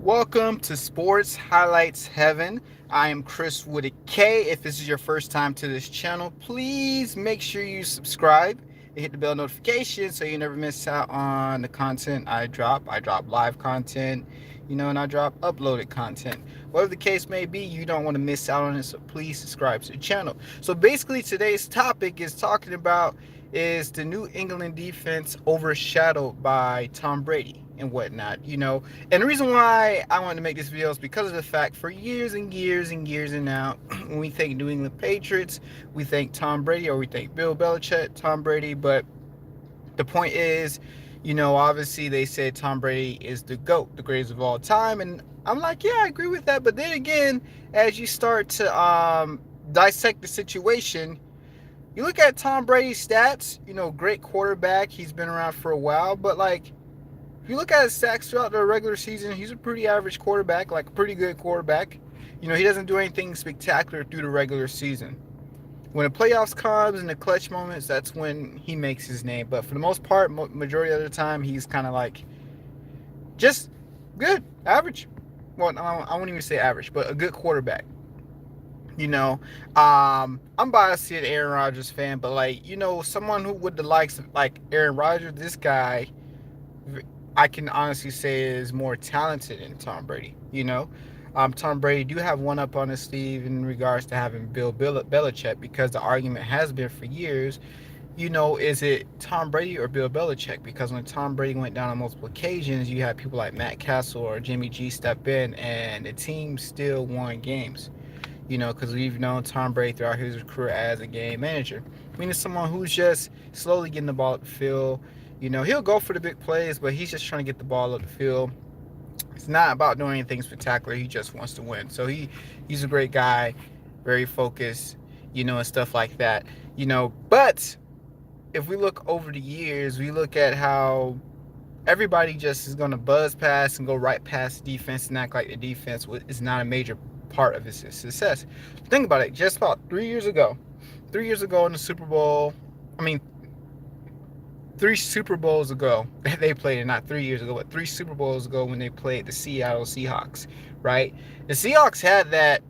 Welcome to Sports Highlights Heaven. I am Chris with a K. If this is your first time to this channel, please make sure you subscribe and hit the bell notification so you never miss out on the content I drop. I drop live content, and I drop uploaded content. Whatever the case may be, you don't want to miss out on it, so please subscribe to the channel. So basically, today's topic is talking about is the New England defense overshadowed by Tom Brady and whatnot. And the reason why I wanted to make this video is because of the fact for years and years and years and now, when we think New England Patriots, we think Tom Brady or we think Bill Belichick, Tom Brady. But the point is, obviously they said Tom Brady is the GOAT, the greatest of all time. And I'm like, yeah, I agree with that. But then again, as you start to dissect the situation, you look at Tom Brady's stats, great quarterback. He's been around for a while. But like, if you look at his sacks throughout the regular season, he's a pretty average quarterback, like a pretty good quarterback. He doesn't do anything spectacular through the regular season. When the playoffs comes and the clutch moments, that's when he makes his name. But for the most part, majority of the time, he's kind of like just good, average. Well, I won't even say average, but a good quarterback. I'm biased to an Aaron Rodgers fan, but like, someone who with the likes of like Aaron Rodgers, this guy I can honestly say is more talented than Tom Brady. Tom Brady do have one up on his sleeve in regards to having Bill Belichick, because the argument has been for years, is it Tom Brady or Bill Belichick? Because when Tom Brady went down on multiple occasions, you had people like Matt Castle or Jimmy G step in, and the team still won games. Because we've known Tom Brady throughout his career as a game manager. I mean, it's someone who's just slowly getting the ball up the field. He'll go for the big plays, but he's just trying to get the ball up the field. It's not about doing anything spectacular. He just wants to win. So he's a great guy, very focused, and stuff like that. But if we look over the years, we look at how everybody just is going to buzz past and go right past the defense and act like the defense is not a major part of his success. Think about it. Just about 3 years ago in the Super Bowl, I mean, 3 Super Bowls ago, they played it, not 3 years ago, but 3 Super Bowls ago when they played the Seattle Seahawks, right? The Seahawks had that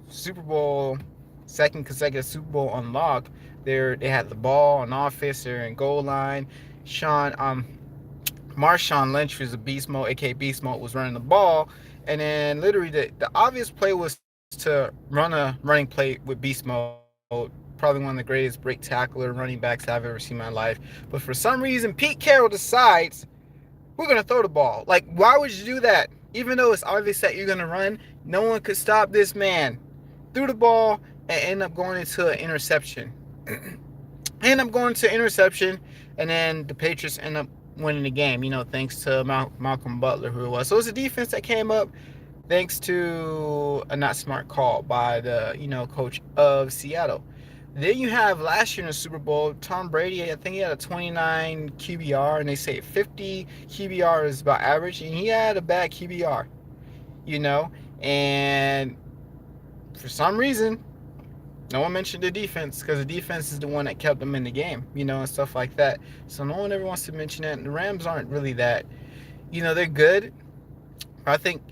Super Bowl, second consecutive Super Bowl on lock. They had the ball on offense, they're in goal line. Marshawn Lynch was a beast mode, aka beast mode, was running the ball, and then literally the obvious play was to run a running play with beast mode. Probably one of the greatest break tackler running backs I've ever seen in my life. But for some reason, Pete Carroll decides we're gonna throw the ball. Like, why would you do that? Even though it's obvious that you're gonna run, no one could stop this man. Threw the ball and ended up going into an interception. And then the Patriots end up winning the game, thanks to Malcolm Butler, who it was. So it's a defense that came up thanks to a not smart call by the, coach of Seattle. Then you have last year in the Super Bowl, Tom Brady, I think he had a 29 QBR, and they say 50 QBR is about average, and he had a bad QBR, and for some reason, no one mentioned the defense, because the defense is the one that kept them in the game, and stuff like that. So no one ever wants to mention that. And the Rams aren't really that, they're good. I think,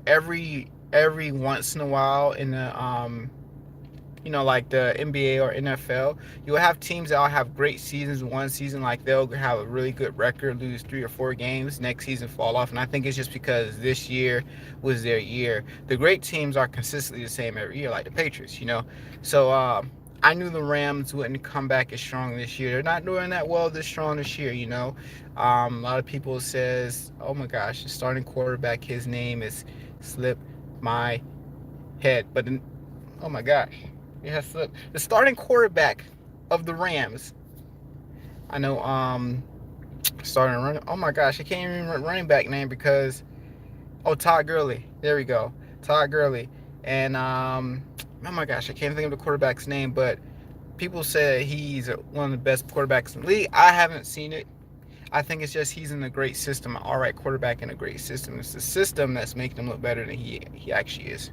every once in a while in the like the NBA or NFL, you'll have teams that'll have great seasons. One season, like, they'll have a really good record, lose 3 or 4 games, next season fall off. And I think it's just because this year was their year. The great teams are consistently the same every year, like the Patriots, So I knew the Rams wouldn't come back as strong this year. They're not doing that well this strong this year, A lot of people says, oh my gosh, the starting quarterback, his name is slip my head. But oh my gosh, it has slipped. The starting quarterback of the Rams, I know, starting running. Oh my gosh, I can't even remember running back name because, Todd Gurley. There we go, Todd Gurley. And oh my gosh, I can't think of the quarterback's name, but people say he's one of the best quarterbacks in the league. I haven't seen it. I think it's just he's in a great system, an all right quarterback in a great system. It's the system that's making him look better than he actually is.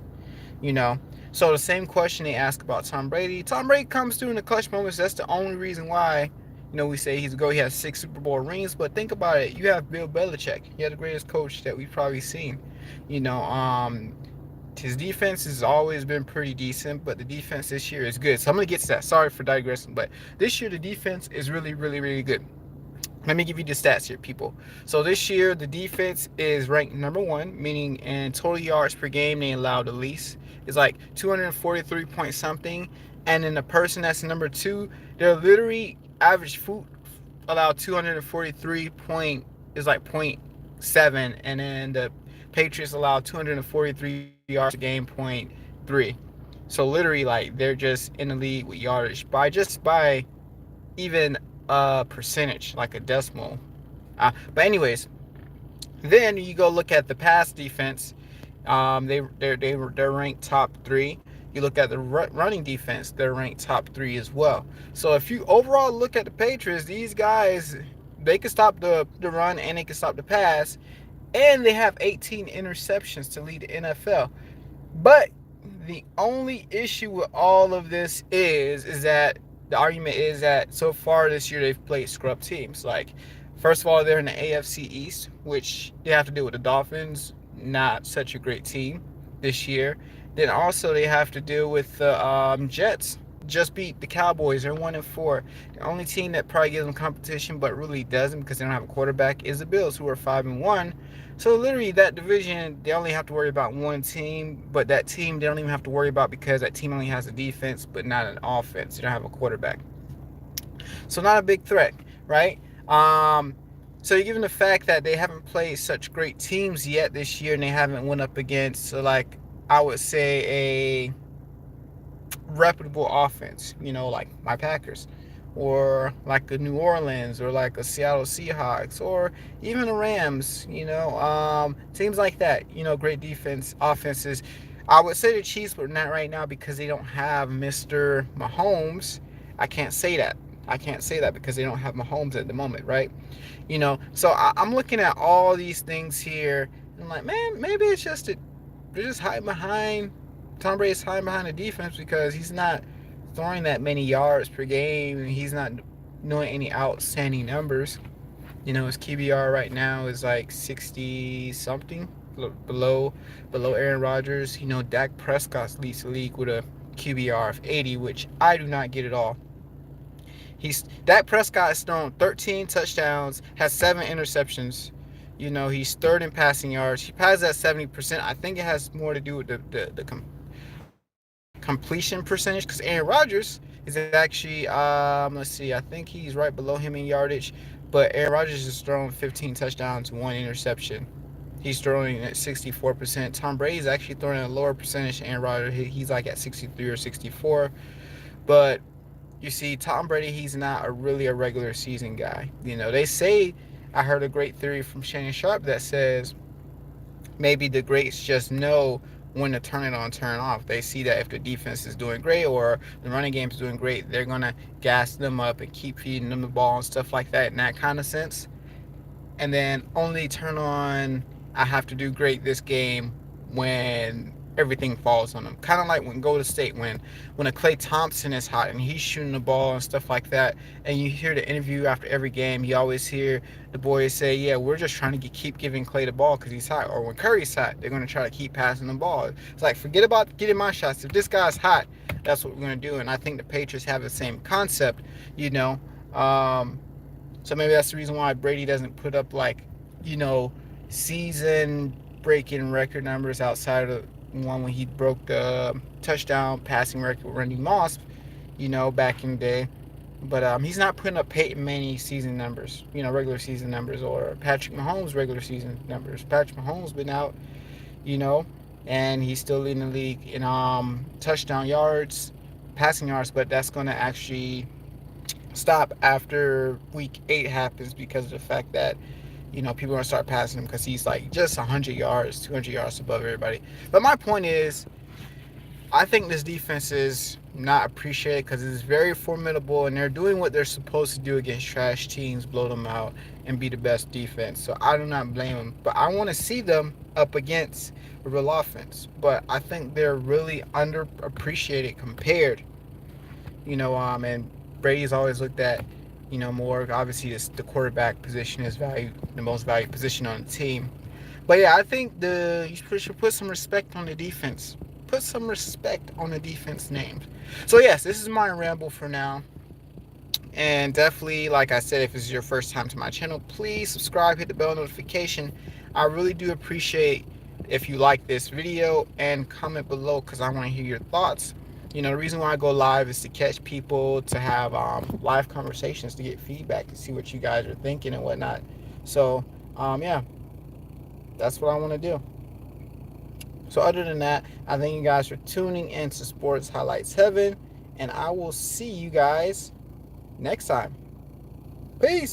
So the same question they ask about Tom Brady. Tom Brady comes through in the clutch moments. That's the only reason why, we say he's a go. He has 6 Super Bowl rings. But think about it. You have Bill Belichick. You're the greatest coach that we've probably seen. His defense has always been pretty decent, but the defense this year is good. So I'm gonna get to that. Sorry for digressing, but this year the defense is really, really, really good. Let me give you the stats here, people. So this year the defense is ranked number one, meaning in total yards per game they allow the least. It's like 243 point something, and then the person that's number two, they're literally average foot allowed 243 point is like point seven, and then the Patriots allowed 243 yards a game, point three. So literally, like they're just in the league with yardage by even a percentage, like a decimal. But anyways, then you go look at the pass defense. They're ranked top three. You look at the running defense, they're ranked top three as well. So if you overall look at the Patriots, these guys, they can stop the run and they can stop the pass, and they have 18 interceptions to lead the NFL. But the only issue with all of this is that the argument is that so far this year they've played scrub teams. Like, first of all, they're in the AFC East, which they have to deal with the Dolphins, not such a great team this year. Then also they have to deal with the Jets. Just beat the Cowboys. They're 1-4. The only team that probably gives them competition, but really doesn't because they don't have a quarterback, is the Bills, who are 5-1. So literally, that division, they only have to worry about one team, but that team they don't even have to worry about because that team only has a defense, but not an offense. They don't have a quarterback, so not a big threat, right? So given the fact that they haven't played such great teams yet this year, and they haven't went up against, so like I would say, a reputable offense, like my Packers, or like a New Orleans, or like a Seattle Seahawks, or even the Rams, teams like that, great defense, offenses. I would say the Chiefs, but not right now because they don't have Mr. Mahomes. I can't say that. I can't say that because they don't have Mahomes at the moment, right? So I'm looking at all these things here, and I'm like, man, maybe it's just that they're just hiding behind Tom Brady's hiding behind the defense because he's not throwing that many yards per game. He's not doing any outstanding numbers. His QBR right now is like 60 something, below Aaron Rodgers. Dak Prescott leads the league with a QBR of 80, which I do not get at all. Dak Prescott has thrown 13 touchdowns, has 7 interceptions. He's third in passing yards. He passes at 70%. I think it has more to do with the completion percentage because Aaron Rodgers is actually, let's see, I think he's right below him in yardage, but Aaron Rodgers has thrown 15 touchdowns, 1 interception. He's throwing at 64%. Tom Brady's actually throwing at a lower percentage. Aaron Rodgers, he's like at 63 or 64. But you see, Tom Brady, he's not really a regular season guy. They say, I heard a great theory from Shannon Sharp that says maybe the greats just know when to turn it on, turn off. They see that if the defense is doing great or the running game is doing great, they're going to gas them up and keep feeding them the ball and stuff like that in that kind of sense. And then only turn on, I have to do great this game when everything falls on them. Kind of like when Golden State, when a Klay Thompson is hot and he's shooting the ball and stuff like that, and you hear the interview after every game, you always hear the boys say, yeah, we're just trying to keep giving Klay the ball because he's hot. Or when Curry's hot, they're going to try to keep passing the ball. It's like, forget about getting my shots. If this guy's hot, that's what we're going to do. And I think the Patriots have the same concept, you know. So maybe that's the reason why Brady doesn't put up like, season breaking record numbers outside of one when he broke the touchdown passing record with Randy Moss, back in the day. But he's not putting up Peyton Manning season numbers, regular season numbers, or Patrick Mahomes regular season numbers. Patrick Mahomes been out, you know, and he's still leading the league in touchdown yards, passing yards, but that's going to actually stop after week 8 happens because of the fact that people are going to start passing him because he's like just 100 yards, 200 yards above everybody. But my point is, I think this defense is not appreciated because it's very formidable and they're doing what they're supposed to do against trash teams, blow them out, and be the best defense. So I do not blame them. But I want to see them up against a real offense. But I think they're really underappreciated compared, and Brady's always looked at, more. Obviously, the quarterback position is the most valued position on the team. But yeah, I think you should put some respect on the defense. Put some respect on the defense names. So yes, this is my ramble for now. And definitely, like I said, if this is your first time to my channel, please subscribe, hit the bell notification. I really do appreciate if you like this video, and comment below because I want to hear your thoughts. You know, the reason why I go live is to catch people, to have live conversations, to get feedback, to see what you guys are thinking and whatnot. So, yeah, that's what I want to do. So other than that, I thank you guys for tuning in to Sports Highlights Heaven, and I will see you guys next time. Peace.